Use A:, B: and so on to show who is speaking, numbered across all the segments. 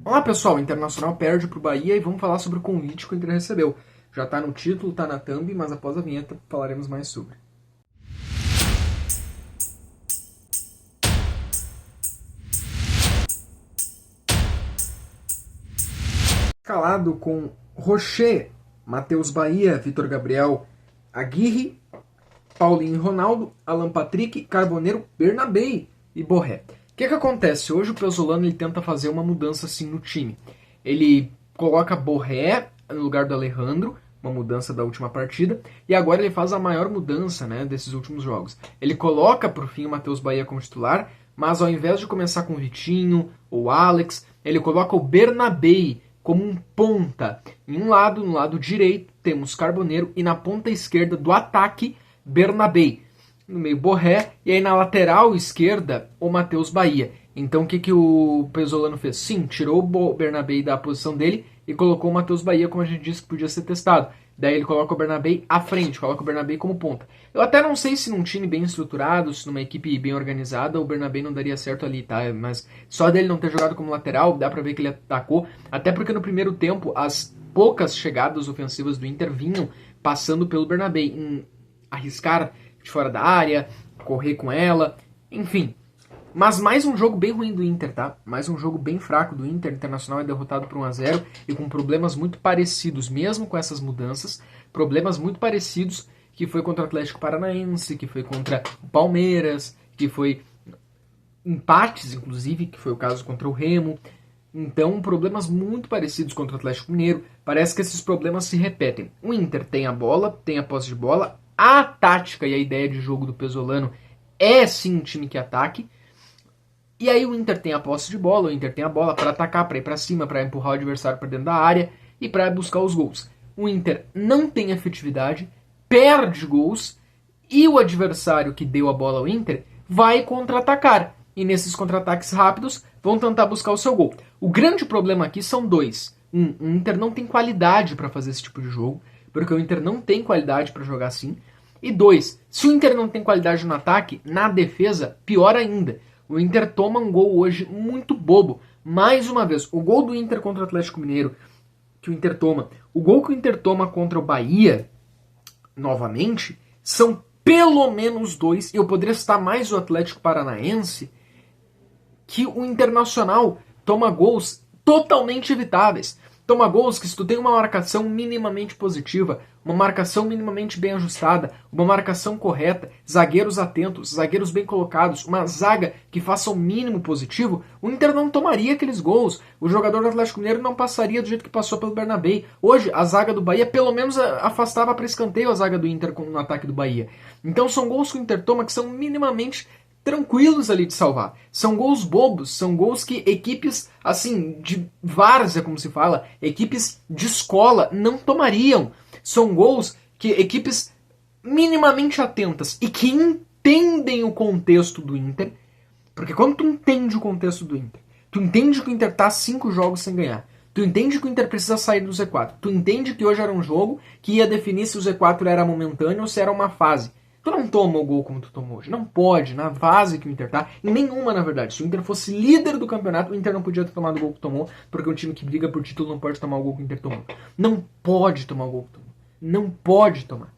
A: Olá pessoal, o Internacional perde para o Bahia e vamos falar sobre o convite que o Inter recebeu. Já está no título, está na thumb, mas após a vinheta falaremos mais sobre. Escalado com Rocher, Matheus Bahia, Vitor Gabriel, Aguirre, Paulinho Ronaldo, Alan Patrick, Carboneiro, Bernabei e Borré. O que acontece? Hoje o Pesolano ele tenta fazer uma mudança assim no time. Ele coloca Borré no lugar do Alejandro, uma mudança da última partida, e agora ele faz a maior mudança, né, desses últimos jogos. Ele coloca por fim o Matheus Bahia como titular, mas ao invés de começar com o Vitinho ou Alex, ele coloca o Bernabei como um ponta. Em um lado, no lado direito, temos Carboneiro e na ponta esquerda do ataque, Bernabei. No meio, Borré, e aí na lateral esquerda, o Matheus Bahia. Então o que o Pesolano fez? Sim, tirou o Bernabei da posição dele e colocou o Matheus Bahia, como a gente disse que podia ser testado. Daí ele coloca o Bernabei à frente, coloca o Bernabei como ponta. Eu até não sei se num time bem estruturado, se numa equipe bem organizada, o Bernabei não daria certo ali, tá? Mas só dele não ter jogado como lateral, dá pra ver que ele atacou. Até porque no primeiro tempo, as poucas chegadas ofensivas do Inter vinham passando pelo Bernabei, em arriscar de fora da área, correr com ela, enfim. Mas mais um jogo bem ruim do Inter, tá? Mais um jogo bem fraco do Inter. O Internacional é derrotado por 1-0 e com problemas muito parecidos, mesmo com essas mudanças. Problemas muito parecidos que foi contra o Atlético Paranaense, que foi contra o Palmeiras, que foi empates, inclusive, que foi o caso contra o Remo. Então, problemas muito parecidos contra o Atlético Mineiro. Parece que esses problemas se repetem. O Inter tem a bola, tem a posse de bola. A tática e a ideia de jogo do Pesolano é sim um time que ataque. E aí o Inter tem a posse de bola, o Inter tem a bola para atacar, para ir para cima, para empurrar o adversário para dentro da área e para buscar os gols. O Inter não tem efetividade, perde gols e o adversário que deu a bola ao Inter vai contra-atacar. E nesses contra-ataques rápidos vão tentar buscar o seu gol. O grande problema aqui são dois. O Inter não tem qualidade para fazer esse tipo de jogo, porque o Inter não tem qualidade para jogar assim. E dois, se o Inter não tem qualidade no ataque, na defesa, pior ainda. O Inter toma um gol hoje muito bobo. Mais uma vez, o gol do Inter contra o Atlético Mineiro, que o Inter toma, o gol que o Inter toma contra o Bahia, novamente, são pelo menos dois, e eu poderia citar mais o Atlético Paranaense, que o Internacional toma gols totalmente evitáveis. Toma gols que se tu tem uma marcação minimamente positiva, uma marcação minimamente bem ajustada, uma marcação correta, zagueiros atentos, zagueiros bem colocados, uma zaga que faça o mínimo positivo, o Inter não tomaria aqueles gols. O jogador do Atlético Mineiro não passaria do jeito que passou pelo Bernabei. Hoje, a zaga do Bahia pelo menos afastava para escanteio a zaga do Inter no ataque do Bahia. Então são gols que o Inter toma que são minimamente tranquilos ali de salvar. São gols bobos, são gols que equipes, assim, de várzea, como se fala, equipes de escola não tomariam. São gols que equipes minimamente atentas e que entendem o contexto do Inter, porque quando tu entende o contexto do Inter, tu entende que o Inter tá 5 jogos sem ganhar, tu entende que o Inter precisa sair do Z4, tu entende que hoje era um jogo que ia definir se o Z4 era momentâneo ou se era uma fase. Tu não toma o gol como tu tomou hoje. Não pode, na fase que o Inter tá. Em nenhuma, na verdade. Se o Inter fosse líder do campeonato, o Inter não podia ter tomado o gol que tomou, porque um time que briga por título não pode tomar o gol que o Inter tomou. Não pode tomar o gol que tomou. Não pode tomar.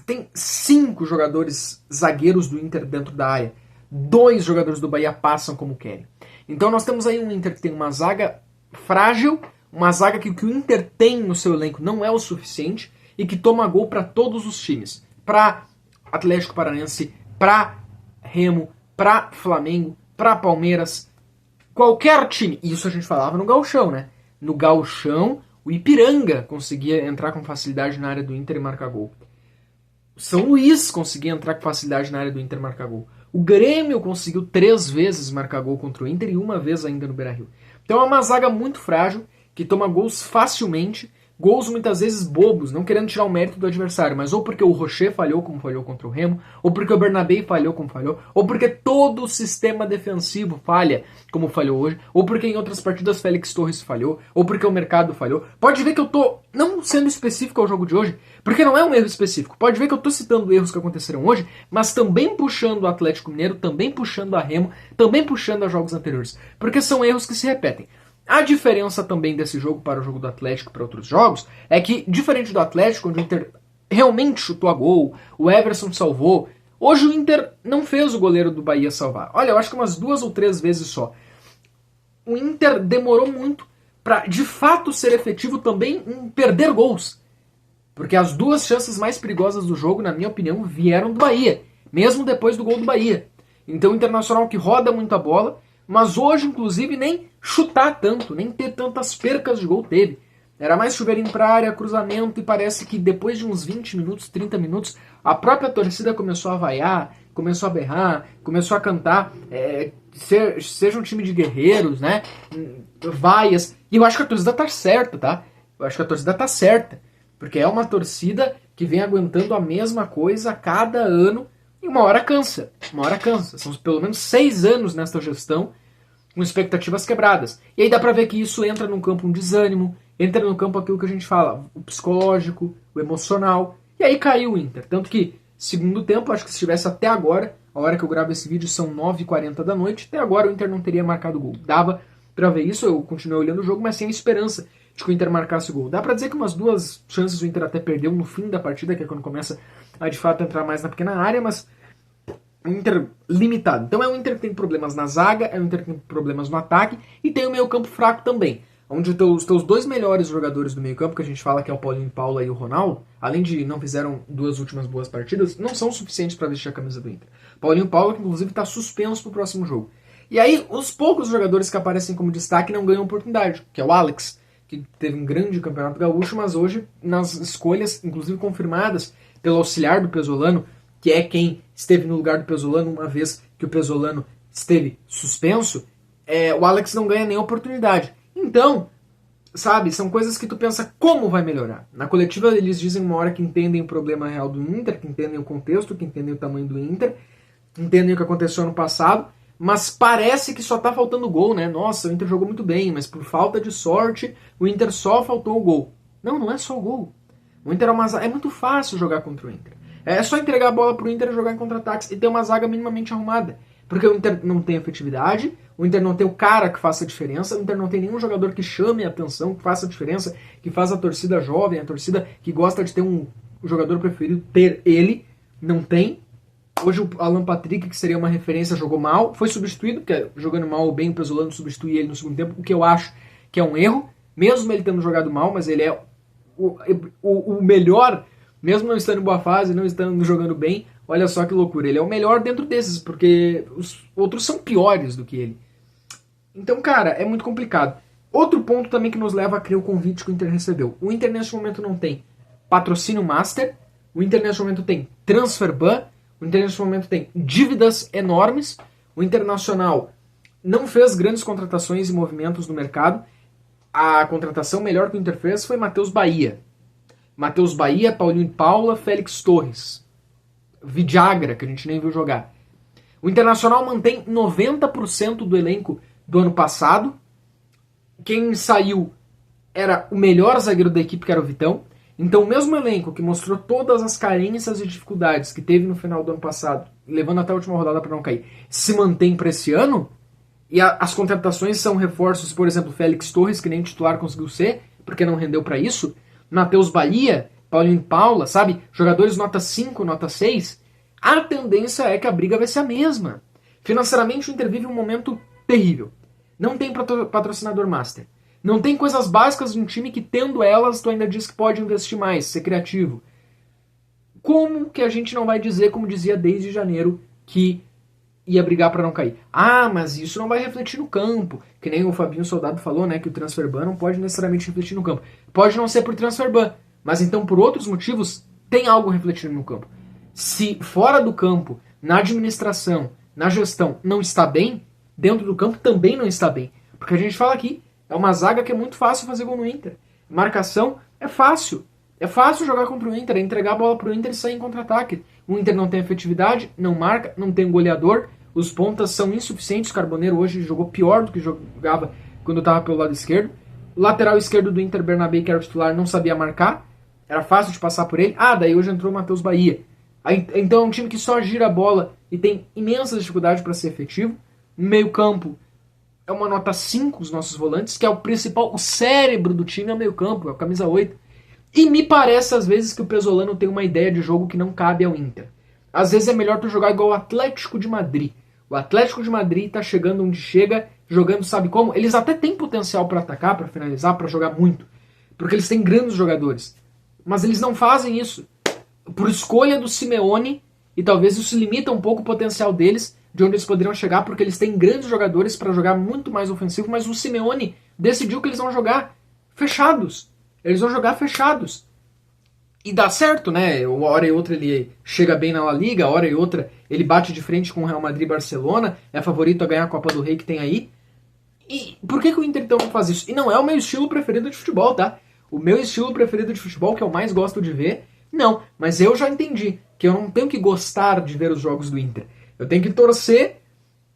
A: Tem 5 jogadores zagueiros do Inter dentro da área. 2 jogadores do Bahia passam como querem. Então nós temos aí um Inter que tem uma zaga frágil, uma zaga que o que o Inter tem no seu elenco não é o suficiente e que toma gol para todos os times. Para Atlético Paranaense, pra Remo, pra Flamengo, pra Palmeiras, qualquer time. Isso a gente falava no Gauchão, né? No Gauchão, o Ipiranga conseguia entrar com facilidade na área do Inter e marcar gol. O São Luís conseguia entrar com facilidade na área do Inter e marcar gol. O Grêmio conseguiu 3 vezes marcar gol contra o Inter e 1 vez ainda no Beira-Rio. Então é uma zaga muito frágil, que toma gols facilmente, gols muitas vezes bobos, não querendo tirar o mérito do adversário, mas ou porque o Rocher falhou como falhou contra o Remo, ou porque o Bernabei falhou como falhou, ou porque todo o sistema defensivo falha como falhou hoje, ou porque em outras partidas Félix Torres falhou, ou porque o mercado falhou. Pode ver que eu tô não sendo específico ao jogo de hoje, porque não é um erro específico. Pode ver que eu tô citando erros que aconteceram hoje, mas também puxando o Atlético Mineiro, também puxando a Remo, também puxando a jogos anteriores, porque são erros que se repetem. A diferença também desse jogo para o jogo do Atlético e para outros jogos é que, diferente do Atlético, onde o Inter realmente chutou a gol, o Everson salvou, hoje o Inter não fez o goleiro do Bahia salvar. Olha, eu acho que umas 2 ou 3 vezes só. O Inter demorou muito para, de fato, ser efetivo também em perder gols. Porque as 2 chances mais perigosas do jogo, na minha opinião, vieram do Bahia, mesmo depois do gol do Bahia. Então o Internacional que roda muito a bola, mas hoje, inclusive, nem chutar tanto, nem ter tantas percas de gol teve. Era mais chuveirinho pra área, cruzamento, e parece que depois de uns 20 minutos, 30 minutos, a própria torcida começou a vaiar, começou a berrar, começou a cantar, seja um time de guerreiros, né? Vaias. E eu acho que a torcida tá certa, tá? Eu acho que a torcida tá certa. Porque é uma torcida que vem aguentando a mesma coisa a cada ano e uma hora cansa. Uma hora cansa. São pelo menos 6 anos nesta gestão com expectativas quebradas. E aí dá pra ver que isso entra num campo um desânimo, entra no campo aquilo que a gente fala, o psicológico, o emocional. E aí caiu o Inter. Tanto que, segundo tempo, acho que se estivesse até agora, a hora que eu gravo esse vídeo são 9h40 da noite, até agora o Inter não teria marcado gol. Dava pra ver isso, eu continuei olhando o jogo, mas sem a esperança de que o Inter marcasse o gol. Dá pra dizer que umas 2 chances o Inter até perdeu no fim da partida, que é quando começa a de fato entrar mais na pequena área, mas o Inter limitado. Então é um Inter que tem problemas na zaga, é um Inter que tem problemas no ataque e tem o meio campo fraco também. Onde os teus 2 melhores jogadores do meio campo, que a gente fala que é o Paulinho Paula e o Ronaldo, além de não fizeram 2 últimas boas partidas, não são suficientes para vestir a camisa do Inter. Paulinho Paula, que inclusive está suspenso pro próximo jogo. E aí, os poucos jogadores que aparecem como destaque não ganham oportunidade, que é o Alex, que teve um grande campeonato gaúcho, mas hoje, nas escolhas, inclusive confirmadas pelo auxiliar do Pesolano, que é quem esteve no lugar do Pesolano uma vez que o Pesolano esteve suspenso, o Alex não ganha nem oportunidade. Então, sabe, são coisas que tu pensa como vai melhorar. Na coletiva eles dizem uma hora que entendem o problema real do Inter, que entendem o contexto, que entendem o tamanho do Inter, entendem o que aconteceu no passado, mas parece que só tá faltando gol, né? Nossa, o Inter jogou muito bem, mas por falta de sorte, o Inter só faltou o gol. Não, não é só o gol. O Inter é muito fácil jogar contra o Inter. É só entregar a bola pro Inter, jogar em contra-ataques e ter uma zaga minimamente arrumada. Porque o Inter não tem efetividade, o Inter não tem o cara que faça a diferença, o Inter não tem nenhum jogador que chame a atenção, que faça a diferença, que faça a torcida jovem, a torcida que gosta de ter um jogador preferido, ter ele. Não tem. Hoje o Alan Patrick, que seria uma referência, jogou mal, foi substituído, porque jogando mal ou bem o Pesolano substitui ele no segundo tempo, o que eu acho que é um erro, mesmo ele tendo jogado mal, mas ele é o melhor, mesmo não estando em boa fase, não estando jogando bem. Olha só que loucura, ele é o melhor dentro desses, porque os outros são piores do que ele. Então, cara, é muito complicado. Outro ponto também que nos leva a crer o convite que o Inter recebeu. O Inter nesse momento não tem patrocínio master, o Inter nesse momento tem transfer ban, o Inter nesse momento tem dívidas enormes, o Internacional não fez grandes contratações e movimentos no mercado. A contratação melhor que o Inter fez foi Matheus Bahia. Matheus Bahia, Paulinho Paula, Félix Torres. Vidagra, que a gente nem viu jogar. O Internacional mantém 90% do elenco do ano passado. Quem saiu era o melhor zagueiro da equipe, que era o Vitão. Então o mesmo elenco que mostrou todas as carências e dificuldades que teve no final do ano passado, levando até a última rodada para não cair, se mantém para esse ano. E as contratações são reforços, por exemplo, Félix Torres, que nem titular conseguiu ser, porque não rendeu para isso. Matheus Bahia, Paulinho Paula, sabe? Jogadores nota 5, nota 6. A tendência é que a briga vai ser a mesma. Financeiramente o Inter vive um momento terrível. Não tem patrocinador master. Não tem coisas básicas de um time que, tendo elas, tu ainda diz que pode investir mais, ser criativo. Como que a gente não vai dizer, como dizia desde janeiro, que ia brigar para não cair? Ah, mas isso não vai refletir no campo. Que nem o Fabinho Soldado falou, né, que o transfer ban não pode necessariamente refletir no campo. Pode não ser por transfer ban, mas então por outros motivos tem algo refletindo no campo. Se fora do campo, na administração, na gestão, não está bem, dentro do campo também não está bem. Porque a gente fala aqui, é uma zaga que é muito fácil fazer gol no Inter. Marcação é fácil. É fácil jogar contra o Inter, é entregar a bola pro Inter e sair em contra-ataque. O Inter não tem efetividade, não marca, não tem goleador, os pontas são insuficientes. O Carboneiro hoje jogou pior do que jogava quando estava pelo lado esquerdo. O lateral esquerdo do Inter, Bernabé, que era o titular, não sabia marcar. Era fácil de passar por ele. Ah, daí hoje entrou o Matheus Bahia. Então é um time que só gira a bola e tem imensas dificuldades para ser efetivo. No meio campo, é uma nota 5 os nossos volantes, que é o principal, o cérebro do time é o meio campo, é o camisa 8. E me parece às vezes que o Pesolano tem uma ideia de jogo que não cabe ao Inter. Às vezes é melhor tu jogar igual o Atlético de Madrid. O Atlético de Madrid tá chegando onde chega, jogando sabe como. Eles até têm potencial para atacar, para finalizar, para jogar muito. Porque eles têm grandes jogadores. Mas eles não fazem isso. Por escolha do Simeone, e talvez isso limita um pouco o potencial deles, de onde eles poderiam chegar, porque eles têm grandes jogadores para jogar muito mais ofensivo, mas o Simeone decidiu que eles vão jogar fechados. Eles vão jogar fechados. E dá certo, né? Uma hora e outra ele chega bem na La Liga, hora e outra ele bate de frente com o Real Madrid e Barcelona, é favorito a ganhar a Copa do Rei que tem aí. E por que o Inter então não faz isso? E não é o meu estilo preferido de futebol, tá? O meu estilo preferido de futebol, que eu mais gosto de ver, não. Mas eu já entendi que eu não tenho que gostar de ver os jogos do Inter. Eu tenho que torcer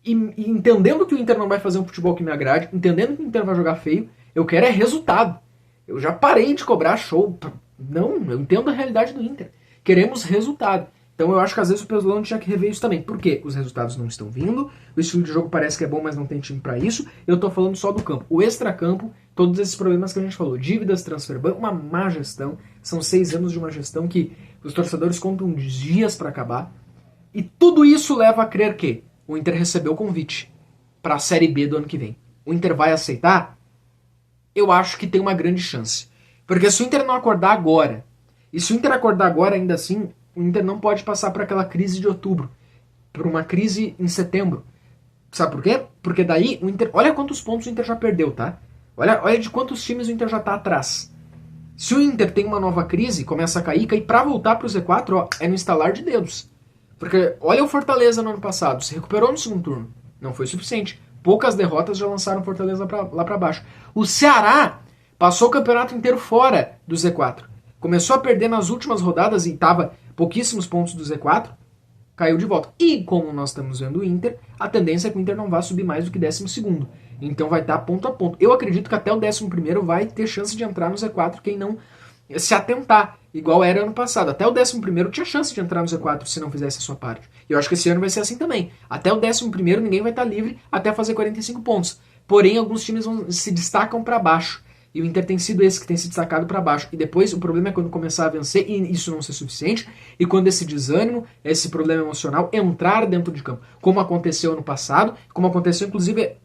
A: e entendendo que o Inter não vai fazer um futebol que me agrade, entendendo que o Inter vai jogar feio, eu quero é resultado. Eu já parei de cobrar show. Não, eu entendo a realidade do Inter. Queremos resultado. Então eu acho que às vezes o Pesolano tinha que rever isso também. Por quê? Os resultados não estão vindo, o estilo de jogo parece que é bom, mas não tem time para isso. Eu tô falando só do campo. O extracampo, todos esses problemas que a gente falou, dívidas, transfer ban, uma má gestão. São 6 anos de uma gestão que os torcedores contam dias para acabar. E tudo isso leva a crer que o Inter recebeu o convite para a Série B do ano que vem. O Inter vai aceitar? Eu acho que tem uma grande chance. Porque se o Inter não acordar agora, e se o Inter acordar agora ainda assim, o Inter não pode passar por aquela crise de outubro, por uma crise em setembro. Sabe por quê? Porque daí o Inter... Olha quantos pontos o Inter já perdeu, tá? Olha de quantos times o Inter já tá atrás. Se o Inter tem uma nova crise, começa a cair pra voltar pro Z4, ó, é no estalar de dedos. Porque olha o Fortaleza no ano passado, se recuperou no segundo turno. Não foi suficiente. Poucas derrotas já lançaram Fortaleza lá pra baixo. O Ceará passou o campeonato inteiro fora do Z4. Começou a perder nas últimas rodadas e tava pouquíssimos pontos do Z4. Caiu de volta. E como nós estamos vendo o Inter, a tendência é que o Inter não vá subir mais do que 12º. Então vai estar ponto a ponto. Eu acredito que até o 11º vai ter chance de entrar no Z4 quem não se atentar, igual era ano passado. Até o 11º tinha chance de entrar no Z4 se não fizesse a sua parte. E eu acho que esse ano vai ser assim também. Até o 11º ninguém vai estar livre até fazer 45 pontos. Porém, alguns times se destacam para baixo. E o Inter tem sido esse que tem se destacado para baixo. E depois o problema é quando começar a vencer e isso não ser suficiente. E quando esse desânimo, esse problema emocional entrar dentro de campo. Como aconteceu ano passado, como aconteceu inclusive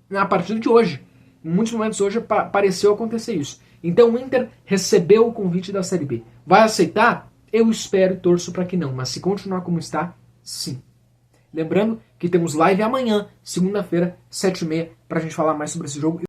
A: na partida de hoje. Em muitos momentos hoje pareceu acontecer isso. Então o Inter recebeu o convite da Série B. Vai aceitar? Eu espero e torço para que não. Mas se continuar como está, sim. Lembrando que temos live amanhã, segunda-feira, 7h30, para a gente falar mais sobre esse jogo.